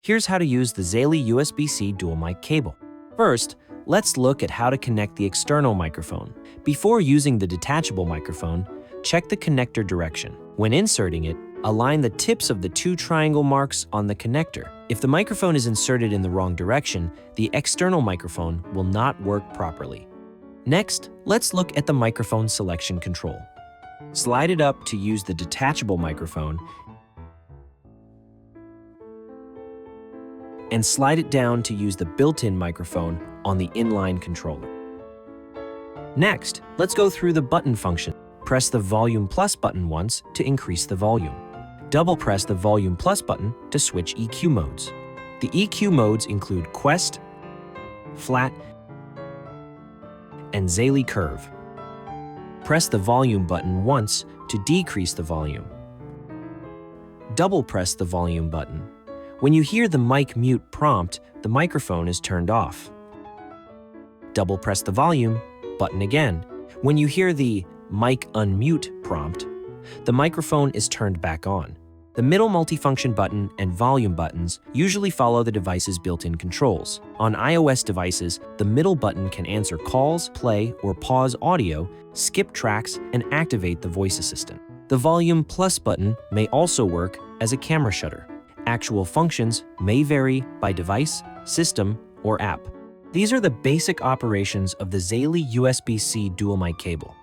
Here's how to use the Zaylli USB-C Dual-Mic Cable. First, let's look at how to connect the external microphone. Before using the detachable microphone, check the connector direction. When inserting it, align the tips of the two triangle marks on the connector. If the microphone is inserted in the wrong direction, the external microphone will not work properly. Next, let's look at the microphone selection control. Slide it up to use the detachable microphone and slide it down to use the built-in microphone on the inline controller. Next, let's go through the button function. Press the volume plus button once to increase the volume. Double press the volume plus button to switch EQ modes. The EQ modes include Quest, Flat, and Zaylli Curve. Press the volume button once to decrease the volume. Double press the volume button. When you hear the mic mute prompt, the microphone is turned off. Double press the volume button again. When you hear the mic unmute prompt, the microphone is turned back on. The middle multifunction button and volume buttons usually follow the device's built-in controls. On iOS devices, the middle button can answer calls, play or pause audio, skip tracks, and activate the voice assistant. The volume plus button may also work as a camera shutter. Actual functions may vary by device, system, or app. These are the basic operations of the Zaylli USB-C Dual-Mic Cable.